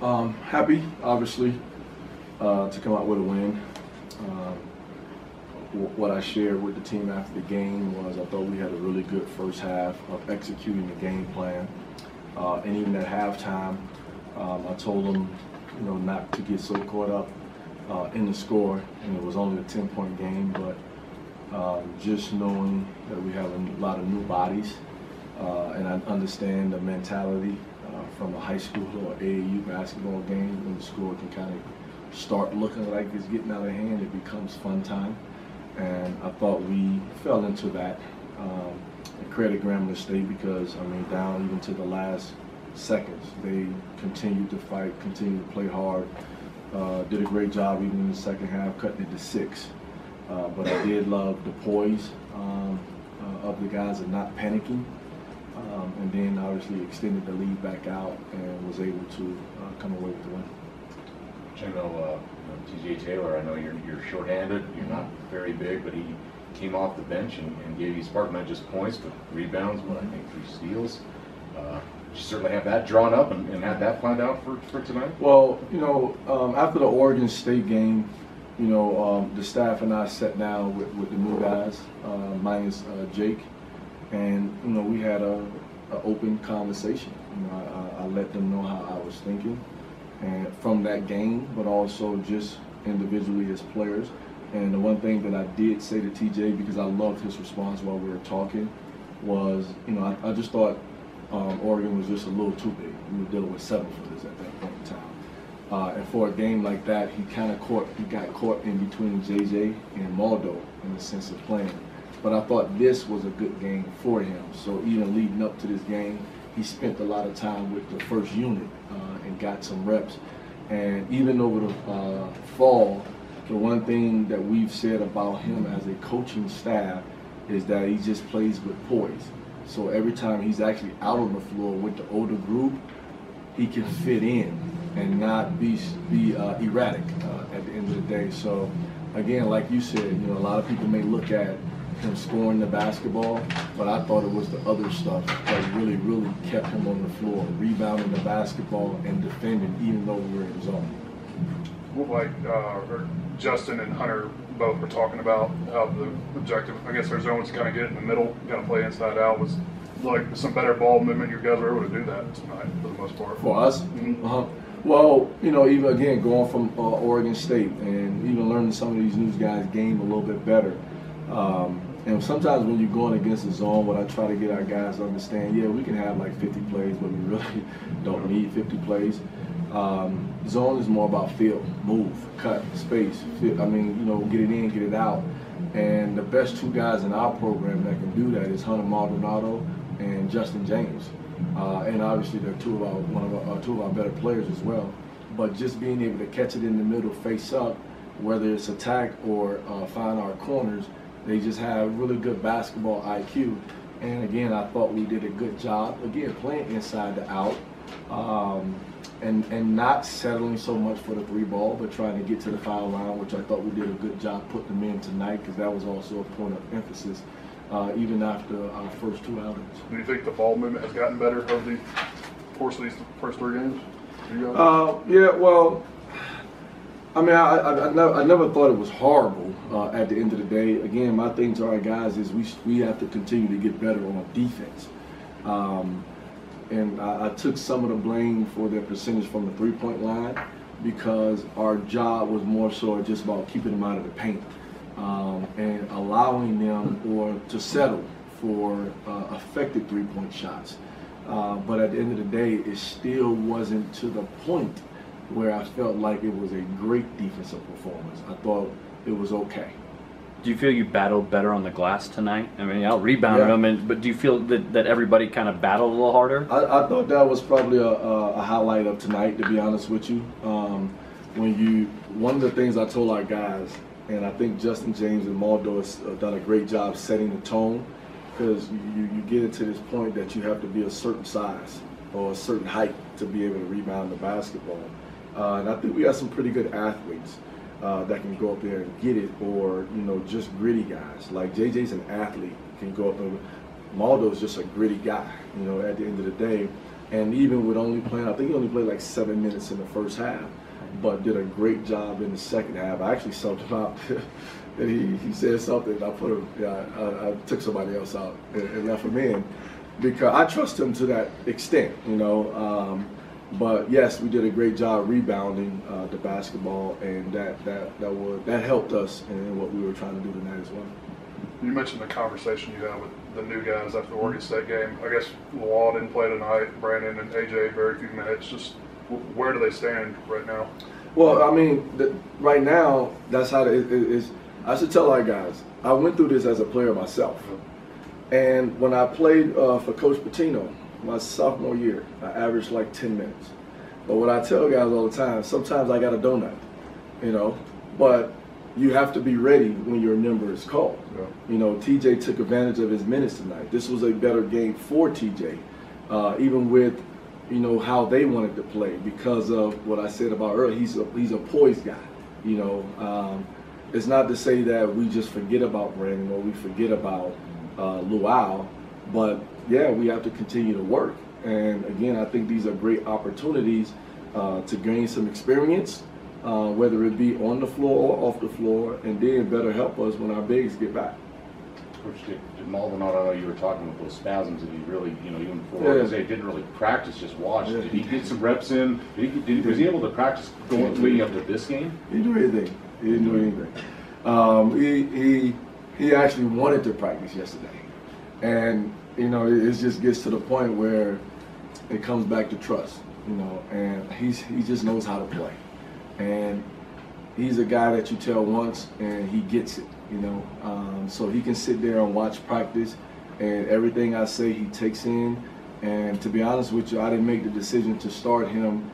Happy, obviously, to come out with a win. What I shared with the team after the game was I thought we had a really good first half of executing the game plan. And even at halftime, I told them, not to get so caught up in the score. And it was only a 10-point game, but just knowing that we have a lot of new bodies, and I understand the mentality from a high school or AAU basketball game when the score can kind of start looking like it's getting out of hand, it becomes fun time. And I thought we fell into that. And credit Grambling State because, down even to the last seconds, they continued to fight, continued to play hard, did a great job even in the second half, cutting it to 6. But I did love the poise of the guys and not panicking. And then obviously extended the lead back out and was able to come away with the win. T.J. Taylor, I know you're shorthanded, you're not very big, but he came off the bench and gave you spark, not just points, but rebounds, I think 3 steals. You certainly have that drawn up and have that planned out for tonight? Well, after the Oregon State game, the staff and I sat down with the new guys, minus Jake, and we had an open conversation. I let them know how I was thinking, and from that game, but also just individually as players. And the one thing that I did say to TJ, because I loved his response while we were talking, was, I just thought Oregon was just a little too big. We were dealing with 7-footers at that point in time. And for a game like that, he got caught in between JJ and Maldo in the sense of playing. But I thought this was a good game for him. So even leading up to this game, he spent a lot of time with the first unit and got some reps. And even over the fall, the one thing that we've said about him as a coaching staff is that he just plays with poise. So every time he's actually out on the floor with the older group, he can fit in and not be erratic at the end of the day. So again, like you said, a lot of people may look at him scoring the basketball, but I thought it was the other stuff that really, really kept him on the floor, rebounding the basketball and defending even though we were in zone. Justin and Hunter both were talking about how the objective, I guess, their zones kind of get in the middle, kind of play inside out, was like some better ball movement. You guys were able to do that tonight for the most part. For us? Mm-hmm. Well, even again, going from Oregon State and even learning some of these new guys' game a little bit better. And sometimes when you're going against a zone, what I try to get our guys to understand, we can have like 50 plays, but we really don't need 50 plays. Zone is more about feel, move, cut, space. Get it in, get it out. And the best 2 guys in our program that can do that is Hunter Maldonado and Justin James. And obviously they're two of our better players as well. But just being able to catch it in the middle, face up, whether it's attack or find our corners, they just have really good basketball IQ. And again, I thought we did a good job, again, playing inside to out. And not settling so much for the 3 ball, but trying to get to the foul line, which I thought we did a good job putting them in tonight, because that was also a point of emphasis, even after our first 2 outings. Do you think the ball movement has gotten better over the course of these first 3 games? I never thought it was horrible at the end of the day. Again, my thing to our guys is we have to continue to get better on defense. And I took some of the blame for their percentage from the 3-point line because our job was more so just about keeping them out of the paint and allowing them to settle for effective 3-point shots. But at the end of the day, it still wasn't to the point where I felt like it was a great defensive performance. I thought it was okay. Do you feel you battled better on the glass tonight? Out-rebounded them, but do you feel that everybody kind of battled a little harder? I thought that was probably a highlight of tonight, to be honest with you. One of the things I told our guys, and I think Justin James and Maldo has done a great job setting the tone, because you get into this point that you have to be a certain size or a certain height to be able to rebound the basketball. And I think we have some pretty good athletes that can go up there and get it, or just gritty guys. Like JJ's an athlete, can go up and Maldo's just a gritty guy. At the end of the day, And even with only playing, I think he only played like 7 minutes in the first half, but did a great job in the second half. I actually subbed him out. And he said something. I took somebody else out and left him in because I trust him to that extent, you know. But yes, we did a great job rebounding the basketball, and that helped us in what we were trying to do tonight as well. You mentioned the conversation you had with the new guys after the Oregon State game. I guess Law didn't play tonight. Brandon and AJ very few minutes. Just where do they stand right now? Well, I mean, right now that's how it is. I should tell our guys, I went through this as a player myself. And when I played for Coach Patino, my sophomore year, I averaged like 10 minutes. But what I tell guys all the time, sometimes I got a donut, you know, but you have to be ready when your number is called. Yeah. You know, TJ took advantage of his minutes tonight. This was a better game for TJ, even with, you know, how they wanted to play because of what I said about earlier. He's a poised guy, you know. It's not to say that we just forget about Brandon or we forget about Luau, but yeah, we have to continue to work. And again, I think these are great opportunities to gain some experience, whether it be on the floor or off the floor, and then better help us when our bigs get back. Coach, did Maldonado, I know you were talking about those spasms, and he really, you know, even before he didn't really practice, just watch. Yeah. Did he get some reps in? Was he able to practice leading up to this game? He didn't do anything. He didn't do anything. He actually wanted to practice yesterday, and you know, it just gets to the point where it comes back to trust, you know, and he just knows how to play, and he's a guy that you tell once and he gets it, you know, so he can sit there and watch practice, and everything I say he takes in. And to be honest with you, I didn't make the decision to start him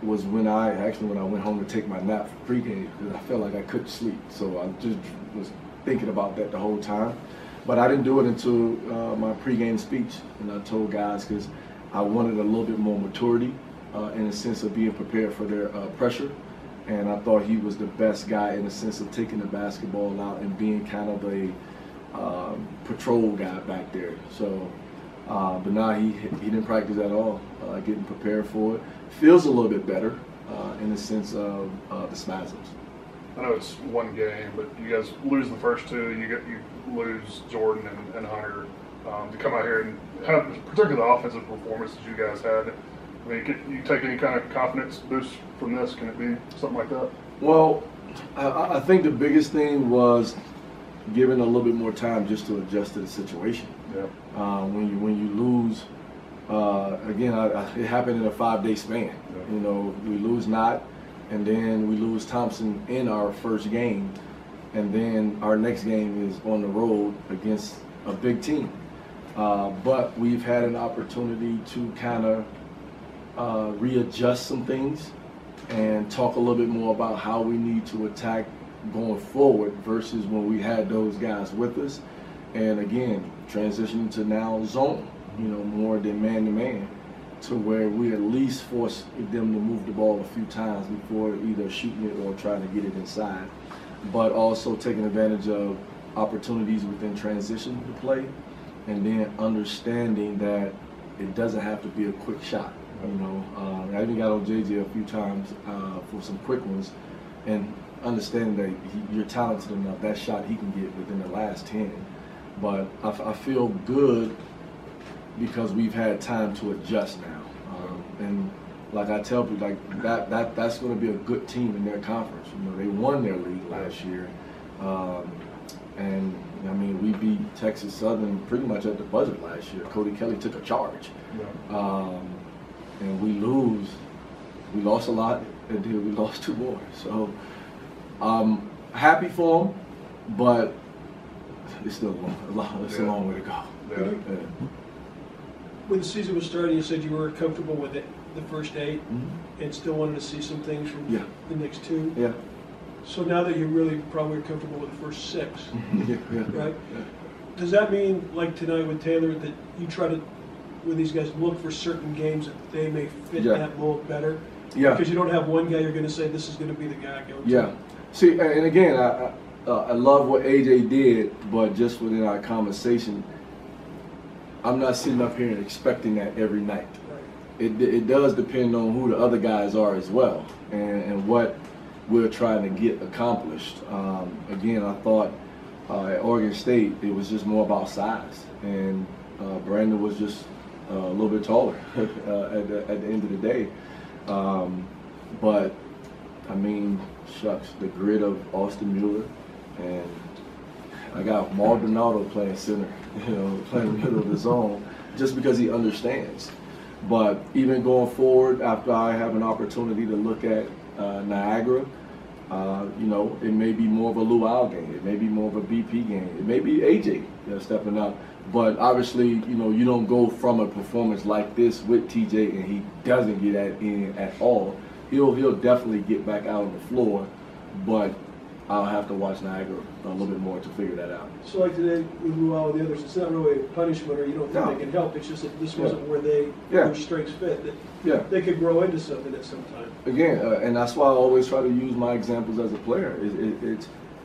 was when I went home to take my nap for pregame because I felt like I couldn't sleep. So I just was thinking about that the whole time. But I didn't do it until my pregame speech, and I told guys because I wanted a little bit more maturity in the sense of being prepared for their pressure. And I thought he was the best guy in the sense of taking the basketball out and being kind of a patrol guy back there. So, but now he didn't practice at all, getting prepared for it. Feels a little bit better in the sense of the spasms. I know it's one game, but you guys lose the first two. You lose Jordan and Hunter. To come out here and have, particularly the offensive performances you guys had. I mean, can you take any kind of confidence boost from this? Can it be something like that? Well, I think the biggest thing was given a little bit more time just to adjust to the situation. Yeah. When you lose, again, it happened in a 5-day span. Yeah. You know, we lose Knott, and then we lose Thompson in our first game, and then our next game is on the road against a big team. But we've had an opportunity to kind of readjust some things and talk a little bit more about how we need to attack going forward versus when we had those guys with us. And again, transitioning to now zone, you know, more than man-to-man, to where we at least force them to move the ball a few times before either shooting it or trying to get it inside. But also taking advantage of opportunities within transition to play, and then understanding that it doesn't have to be a quick shot. You know, I even got on JJ a few times for some quick ones, and understanding that you're talented enough, that shot he can get within the last 10. But I feel good because we've had time to adjust now. And like I tell people, like that's going to be a good team in their conference. You know, they won their league last year. And I mean, we beat Texas Southern pretty much at the buzzer last year. Cody Kelly took a charge. Yeah. And we lost a lot, and then we lost 2 more. So I'm happy for them, but it's still a long way to go. Yeah. When the season was starting, you said you were comfortable with it, the first 8, and still wanted to see some things from the next 2. Yeah. So now that you're really probably comfortable with the first 6, yeah. right? Yeah. Does that mean, like tonight with Taylor, that you try to, with these guys, look for certain games that they may fit that mold better? Yeah. Because you don't have one guy you're going to say, this is going to be the guy going to. Yeah. See, and again, I love what AJ did, but just within our conversation, I'm not sitting up here and expecting that every night. It does depend on who the other guys are as well, and what we're trying to get accomplished. Again, I thought at Oregon State it was just more about size, and Brandon was just a little bit taller at the end of the day. But I mean, shucks, the grit of Austin Mueller, and I got Maldonado playing center, playing the middle of the zone, just because he understands. But even going forward, after I have an opportunity to look at Niagara, it may be more of a Luau game. It may be more of a BP game. It may be AJ stepping up. But obviously, you don't go from a performance like this with TJ and he doesn't get in at all. He'll definitely get back out on the floor, but I'll have to watch Niagara a little bit more to figure that out. So like today with Luau and the others, it's not really a punishment or you don't think they can help. It's just that this wasn't where their strengths fit. That they could grow into something at some time. Again, and that's why I always try to use my examples as a player.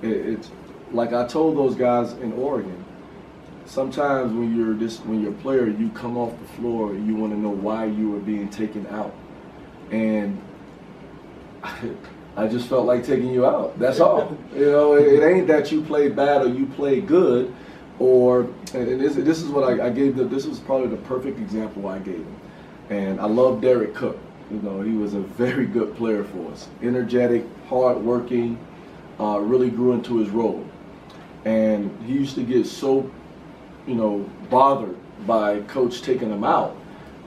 It's like I told those guys in Oregon. Sometimes when you're a player, you come off the floor and you want to know why you were being taken out, and I just felt like taking you out. That's all. It ain't that you played bad or you played good, and this is what I gave them. This was probably the perfect example I gave him. And I love Derek Cook. He was a very good player for us. Energetic, hard-working, really grew into his role. And he used to get so, bothered by coach taking him out.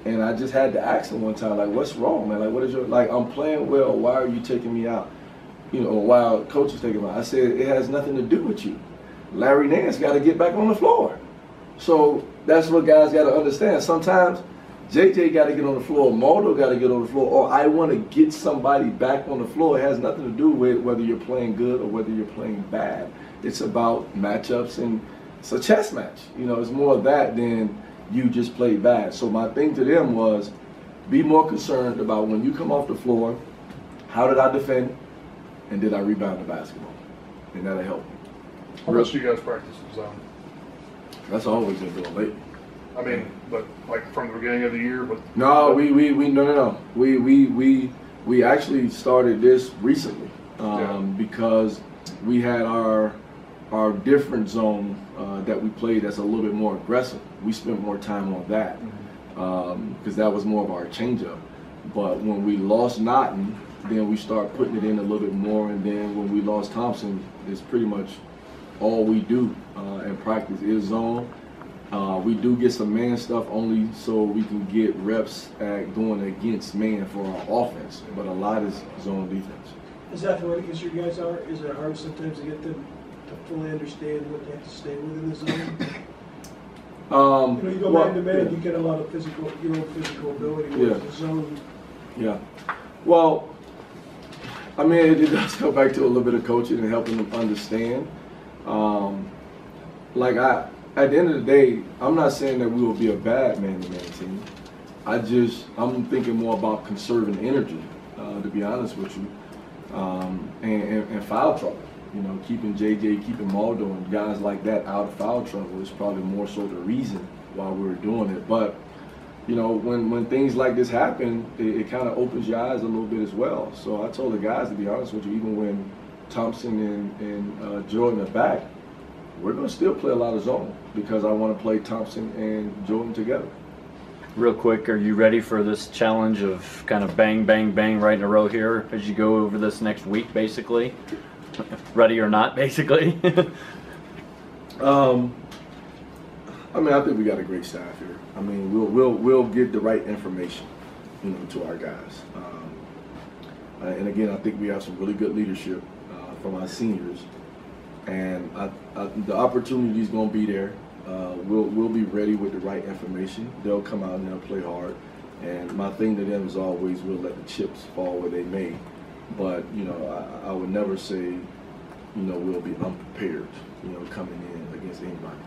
And I just had to ask him one time, like, what's wrong, man? Like, what is I'm playing well, why are you taking me out? While coach is taking me out. I said, it has nothing to do with you. Larry Nance got to get back on the floor. So that's what guys got to understand. Sometimes JJ got to get on the floor, Maldo got to get on the floor, or I want to get somebody back on the floor. It has nothing to do with whether you're playing good or whether you're playing bad. It's about matchups, and it's a chess match. It's more of that than you just played bad. So my thing to them was, be more concerned about when you come off the floor, how did I defend, and did I rebound the basketball? And that'll help you. How much do you guys practice in zone? That's always been doing lately. I mean, but like from the beginning of the year, but no. We actually started this recently because we had our different zone that we played that's a little bit more aggressive. We spent more time on that because that was more of our changeup. But when we lost Naughton, then we start putting it in a little bit more, and then when we lost Thompson, it's pretty much all we do in practice is zone. We do get some man stuff only so we can get reps at going against man for our offense, but a lot is zone defense. As athletic as you guys are, is it hard sometimes to get them to fully understand what they have to stay within the zone? You go man to man, you get a lot of your own physical ability with the zone. Yeah. Well, I mean, it does go back to a little bit of coaching and helping them understand. At the end of the day, I'm not saying that we will be a bad man-to-man team. I'm thinking more about conserving energy, to be honest with you, and foul trouble. Keeping JJ, keeping Maldo, and guys like that out of foul trouble is probably more so the reason why we're doing it. But when things like this happen, it kind of opens your eyes a little bit as well. So I told the guys, to be honest with you, even when Thompson and Jordan are back, we're going to still play a lot of zone because I want to play Thompson and Jordan together. Real quick, are you ready for this challenge of kind of bang, bang, bang right in a row here as you go over this next week, basically? Ready or not, basically? I think we got a great staff here. I mean, we'll get the right information, to our guys. And again, I think we have some really good leadership from our seniors. And the opportunity is going to be there. We'll be ready with the right information. They'll come out and they'll play hard. And my thing to them is always, we'll let the chips fall where they may. But I would never say we'll be unprepared coming in against anybody.